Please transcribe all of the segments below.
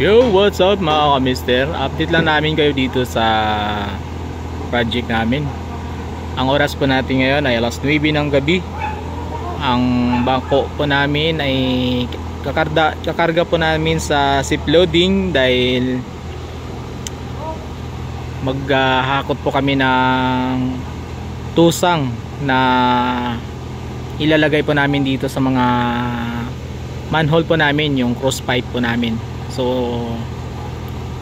Yo, what's up mga ka-mister? Update lang namin kayo dito sa project namin. Ang oras po natin ngayon ay alas 9 ng gabi. Ang bangko po namin ay kakarga po namin sa ship loading dahil maghahakot po kami ng tusang na ilalagay po namin dito sa mga manhole po namin, yung cross pipe po namin. So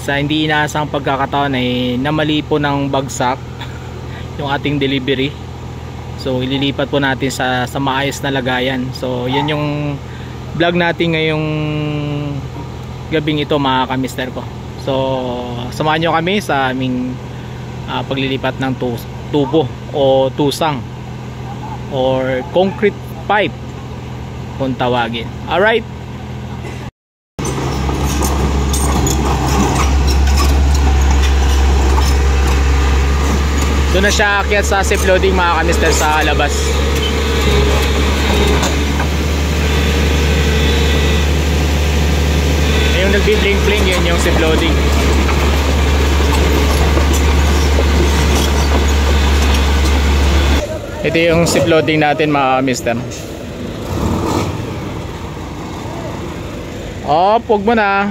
sa hindi inaasang pagkakataon ay namali po ng bagsak yung ating delivery. So ililipat po natin sa maayos na lagayan. So yan yung vlog natin ngayong gabing ito mga ka-mister ko. So samahan nyo kami sa aming paglilipat ng tubo o tusang or concrete pipe kung tawagin. Alright, doon na siya aakyat sa ship loading mga ka-mister sa labas. Yung nagbi-bling-bling, yun yung ship loading. Ito yung ship loading natin mga ka-mister. Oh, pug mo na.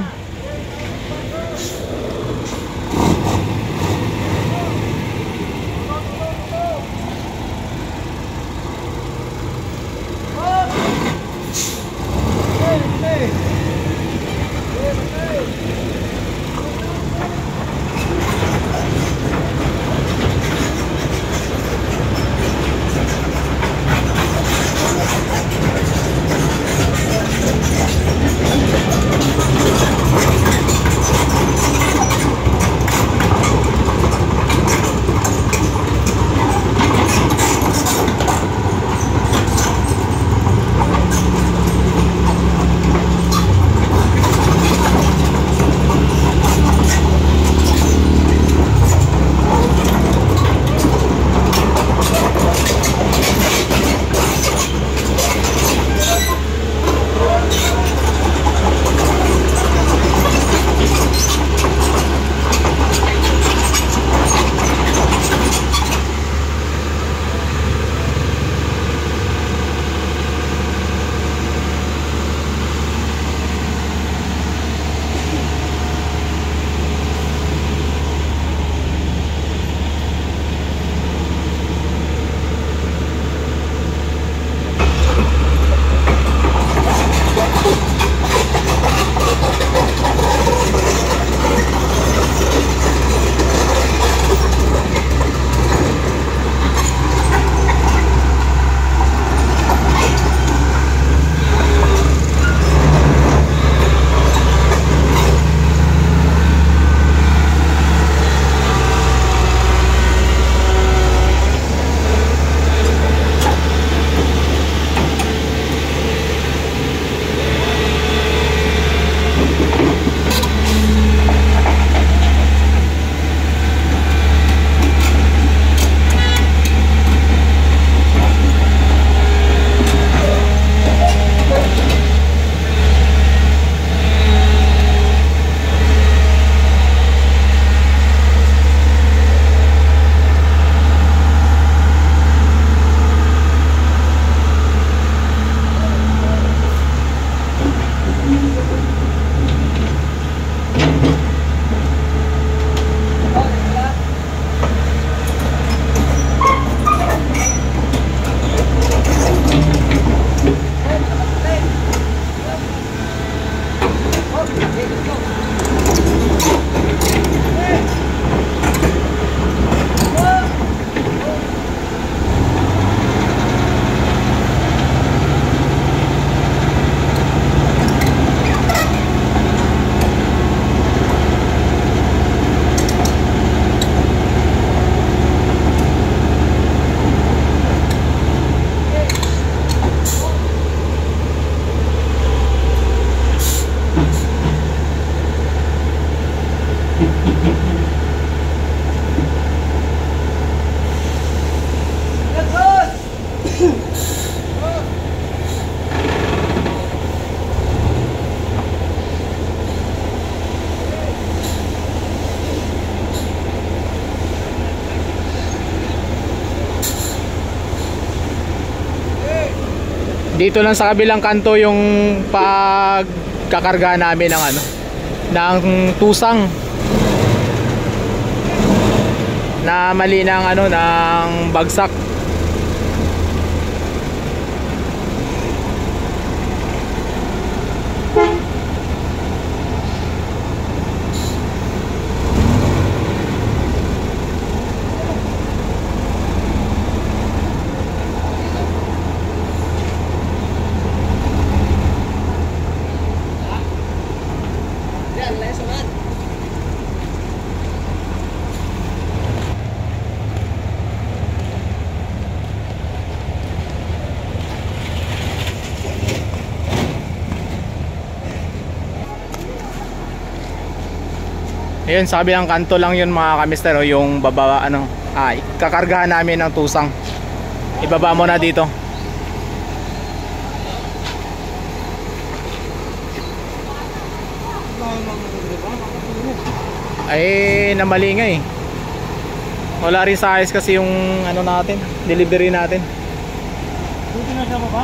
Dito lang sa kabilang kanto yung pagkakarga namin ng ano, ng tusang na mali ng ano, ng bagsak. Ayun, sa kabilang kanto lang yun mga kamister, oh, yung baba, ano, kakargahan namin ng tusang. Ibaba mo na dito. Ay, namali nga eh. Wala rin sa ayos kasi yung ano natin, delivery natin. Dito na sa baba.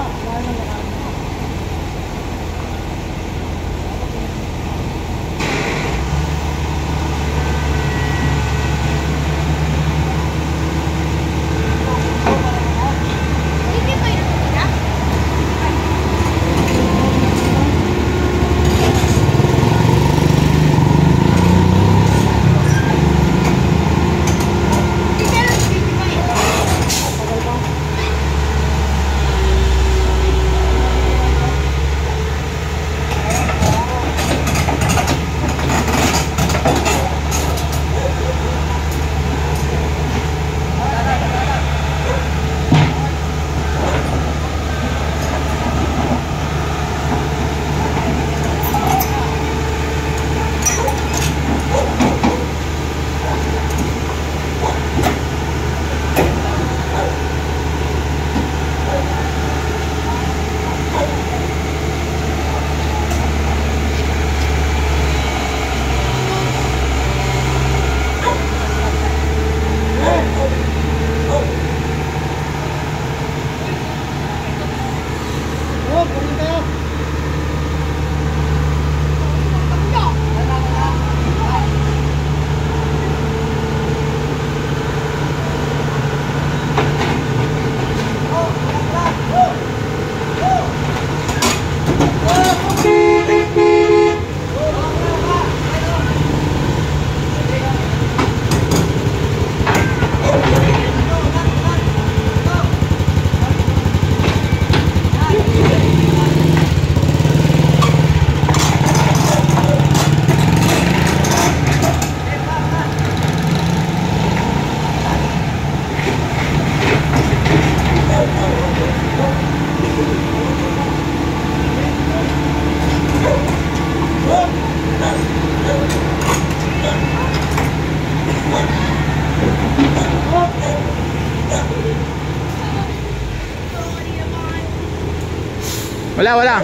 Wala.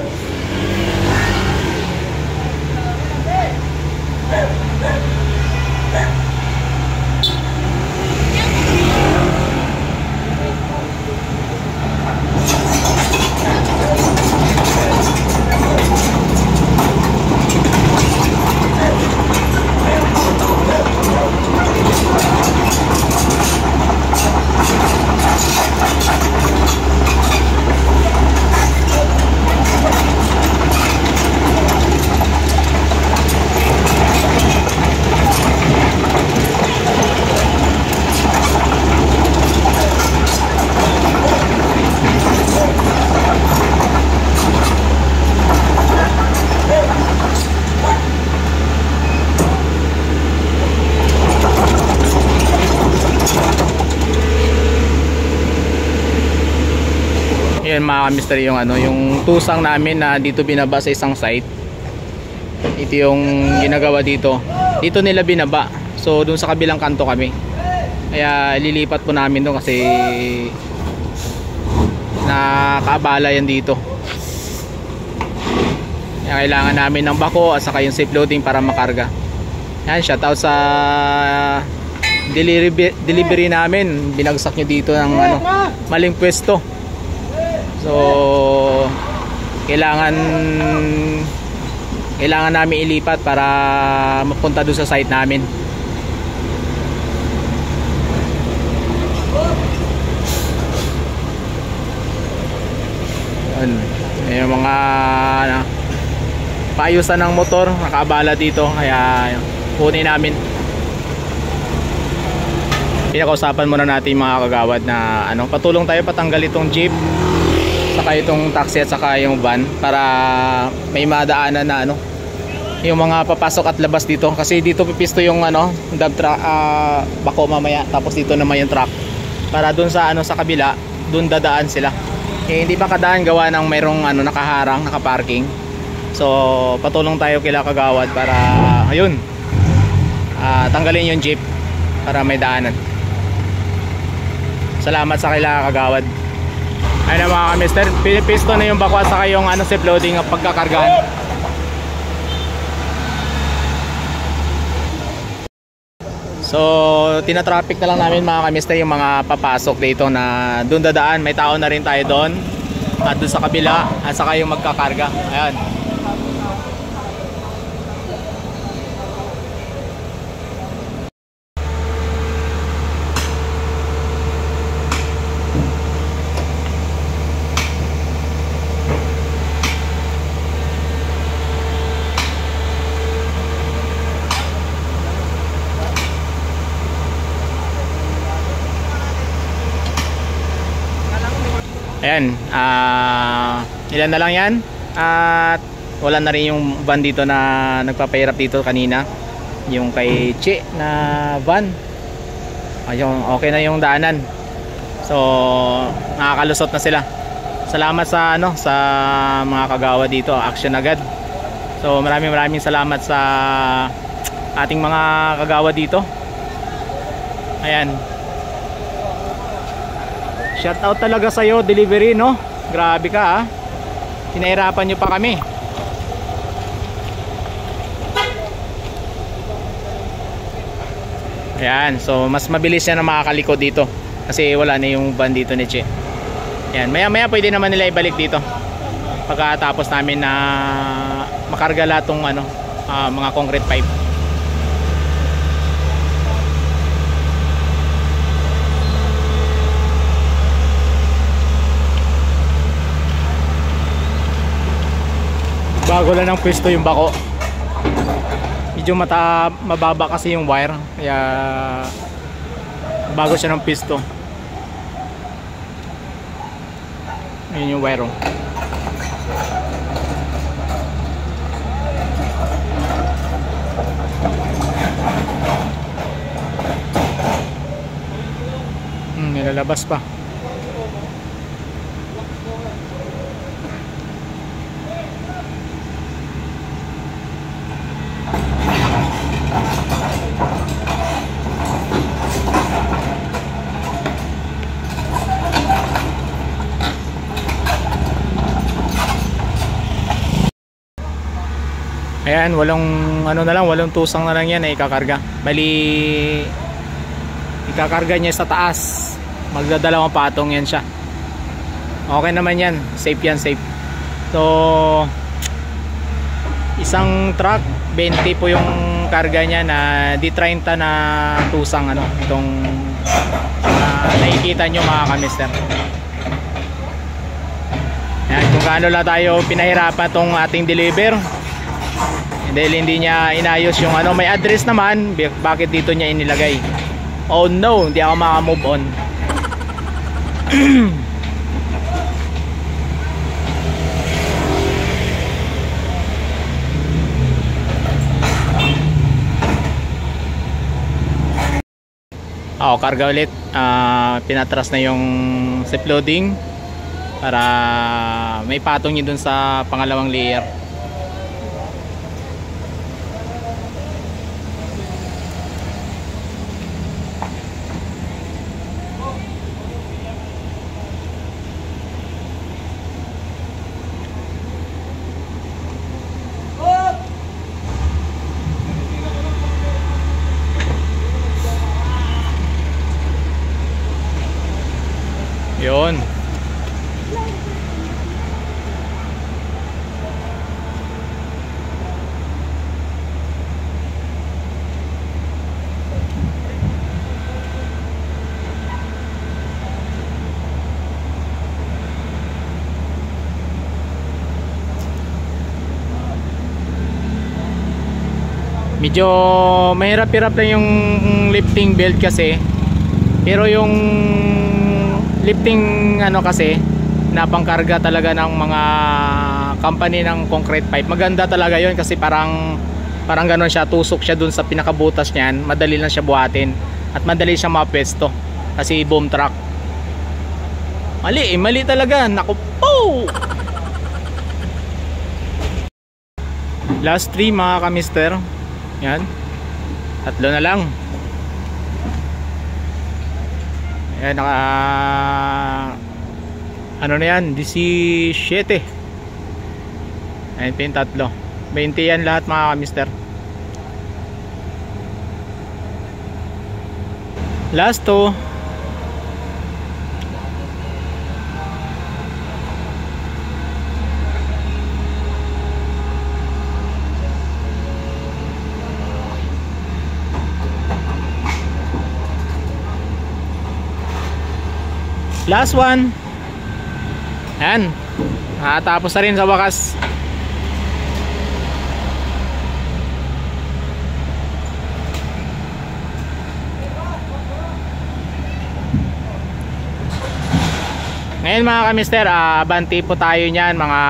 Yan mga kamister, yung ano, yung tusang namin na dito binaba sa isang site. Ito yung ginagawa dito. Dito nila binaba. So dun sa kabilang kanto kami. Kaya lilipat po namin doon kasi nakabala yan dito. Kaya kailangan namin ng bako at saka yung safe loading para makarga. Yan, shoutout sa delivery namin. Binagsak nyo dito ng ano, maling pwesto. So kailangan namin ilipat para mapunta doon sa site namin. Yung mga paayusan ng motor nakaabala dito, kaya kunin namin. Pinakausapan muna natin mga kagawad na patulong tayo patanggal itong jeep, saka itong taxi at saka yung van, para may madaanan na yung mga papasok at labas dito, kasi dito pipisto yung dump truck, bako mamaya, tapos dito naman yung truck, para dun sa sa kabila, dun dadaan sila. Hindi pa kadaan gawa ng mayroong nakaharang, nakaparking. So patulong tayo kila kagawad para ayun, tanggalin yung jeep para may daanan. Salamat sa kila kagawad. Ayun na mga kamister, pinipisto na yung bako at saka yung zip loading ang pagkakargahan. So tinatraffic na lang namin mga kamister yung mga papasok dito na doon dadaan. May tao na rin tayo doon at doon sa kabila at saka yung magkakarga. Ayan. Ayan, ilan na lang yan at wala na rin yung van dito na nagpapahirap dito kanina, yung kay Che na van. Ayun, okay na yung daanan, so nakakalusot na sila. Salamat sa sa mga kagawa dito, action agad. So maraming salamat sa ating mga kagawa dito. Ayan, shout out talaga sa'yo, delivery, no? Grabe ka, pinahirapan nyo pa kami. Ayan, so mas mabilis yan na makakalikod dito kasi wala na yung van dito ni Che. Ayan, maya pwede naman nila ibalik dito pagkatapos namin na makarga lahat tong mga concrete pipe. Bago lang ng pwesto yung bako, medyo mababa kasi yung wire, kaya bago siya ng pwesto. Ayun yung wire, nilalabas pa. Ayan, walang tusang na lang yan, ikakarga. Bali, ikakarga niya sa taas. Magdadalawang patong yan siya. Okay naman yan, safe yan, safe. So isang truck 20 po yung karga niya, na di 30 na tusang itong nakikita nyo mga kamister. Ayan, kung gaano lang tayo pinahirapan tong ating deliver dahil hindi niya inayos yung may address naman, bakit dito niya inilagay. Oh no, hindi ako maka-move on. Karga ulit. Pinatras na yung zip loading para may patong yun dun sa pangalawang layer. Yun. Medyo mahirap-hirap lang yung lifting belt kasi, pero yung lifting ano kasi na pangkarga talaga ng mga company ng concrete pipe, maganda talaga yon kasi parang gano'n siya, tusok siya dun sa pinakabutas niyan, madali lang siya buhatin at madali siya mapwesto kasi boom truck. Mali talaga, naku po. Last 3 mga kamister, yan, 3 na lang. Ayan, ano na yan, 17. Ayan pa yung 3, 20 yan lahat mga kamister. Last 2. Last 1. Ayan, tapos na rin sa wakas. Ngayon mga kamister, abanti po tayo niyan mga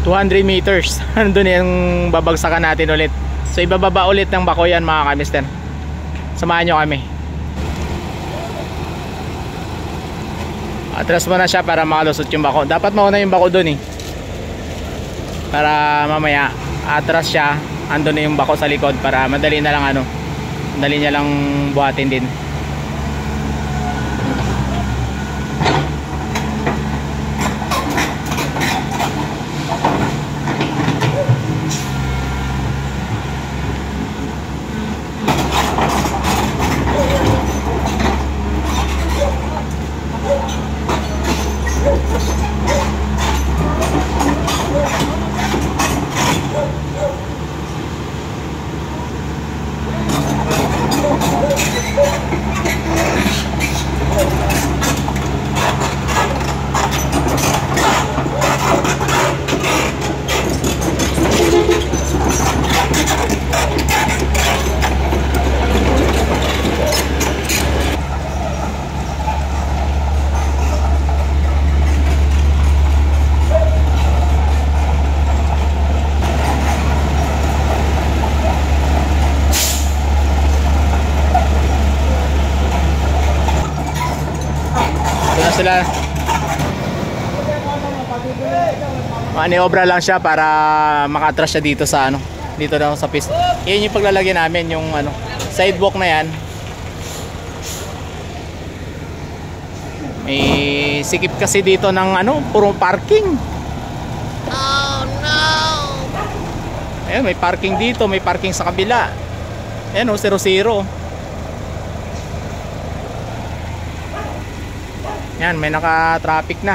200 meters. Doon yung babagsakan natin ulit. So ibababa ulit ng bako yan mga kamister. Samahan nyo kami. Atras mo na siya para makalusot yung bako. Dapat mauna yung bako doon para mamaya atras siya, andun na yung bako sa likod para madali na lang madali niya lang buhatin din. Sila maniobra lang siya para makatras siya dito sa dito daw sa piste. Yan yung paglalagyan namin, yung sidewalk na yan. May sikip kasi dito ng puro parking. Oh no. Ayun, may parking dito, may parking sa kabila. Ayan 0-0. Yan, may naka-traffic na.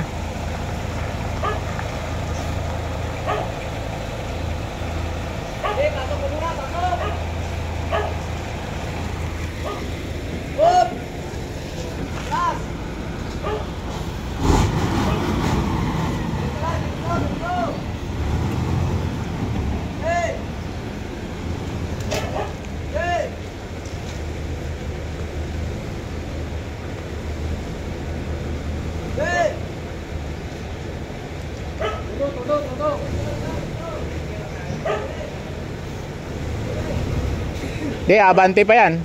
Di, abante pa yan.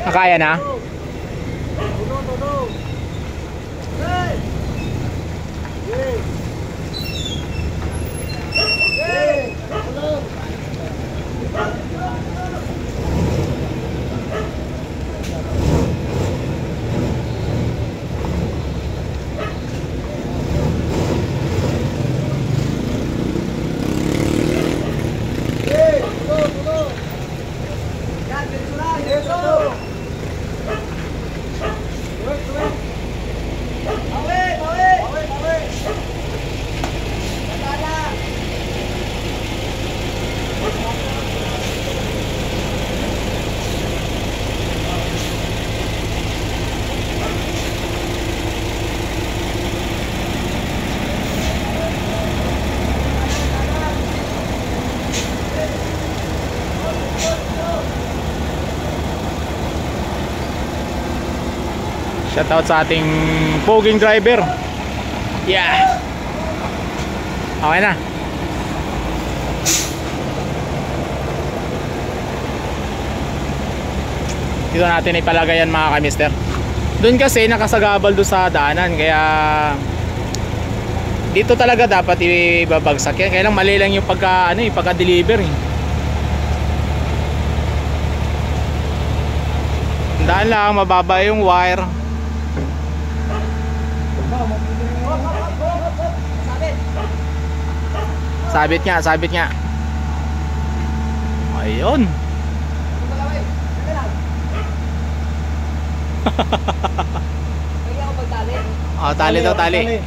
Kaya na? Shoutout sa ating poging driver. Yeah. Okay na. Dito natin ipalagay yan mga kamister. Doon kasi nakasagabal doon sa daanan, kaya dito talaga dapat ibabagsak yan. Kaya lang mali lang yung pagka-deliver eh. Tandaan lang, mababa yung wire. Sabit nga. Ayun. Tali daw, tali.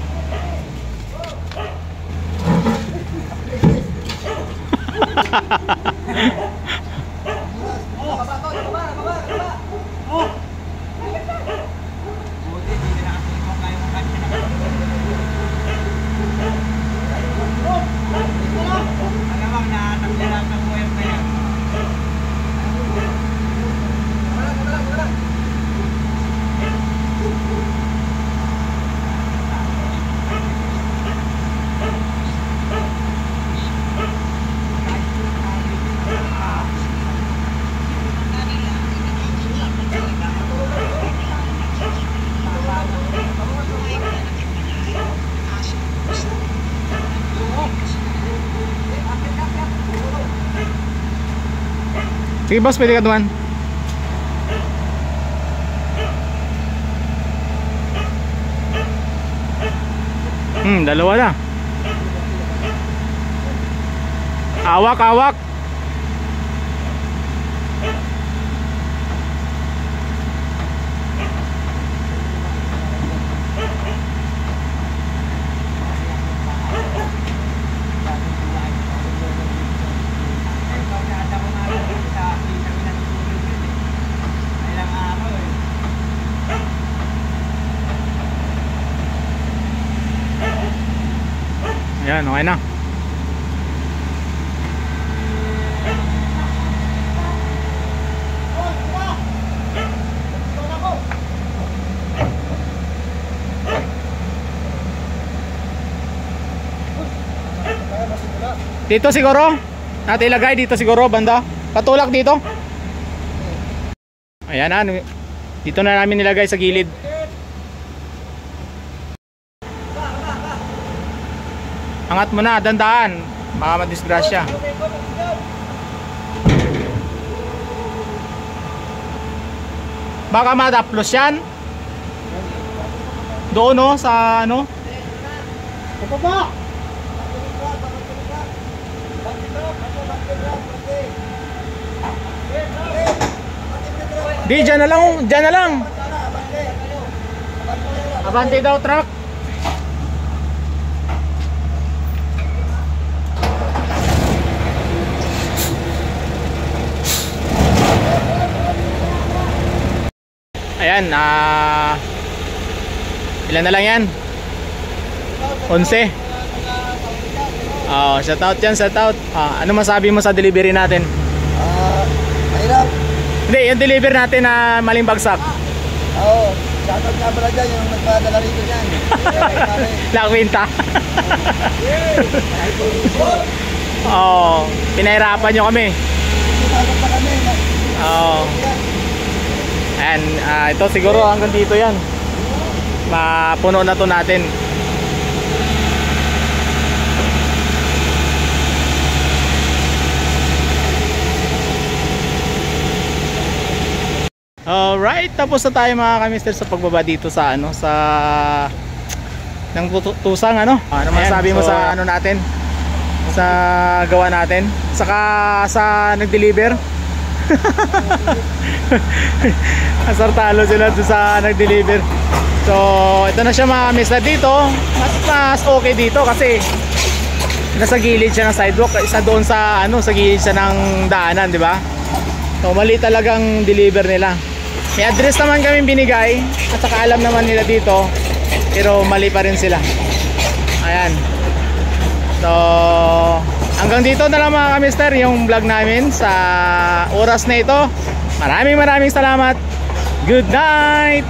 Sige boss, pwede ka duman. Dalawa na. Awak. Ayan, okay na. Dito siguro natin ilagay, dito siguro banda. Patulak dito. Ayan na. Dito na namin nilagay sa gilid. Angat mo na, dandaan. Baka madisgrasya. Baka madaplos yan. Doon no, sa ano. Di, dyan na lang. Abante daw truck. Ayan, ilan na lang yan? 11. Shoutout yan, shoutout. Ano masabi mo sa delivery natin? Mahirap. Hindi, yung deliver natin na maling bagsak. Shoutout nga pala dyan, yung nagpadala rito dyan. Lakwinta. Pinahirapan nyo kami. Ayan, ito siguro hanggang dito yan. Mapuno na to natin. Alright, tapos na tayo mga kamister sa pagbaba dito sa ano, sa ng tusang ano. Ano masabi mo sa ano natin? Sa gawa natin? Saka sa nag-deliver? Asartalo sila sa nag-deliver. So ito na siya mga kamister dito. Mas okay dito kasi nasa gilid siya ng sidewalk. Isa doon sa ano, sa gilid siya ng daanan, di ba? So mali talagang deliver nila. May address naman kami binigay at saka alam naman nila dito, pero mali pa rin sila. Ayan. So hanggang dito na lang mga kamister yung vlog namin sa oras na ito. Maraming salamat. Good night.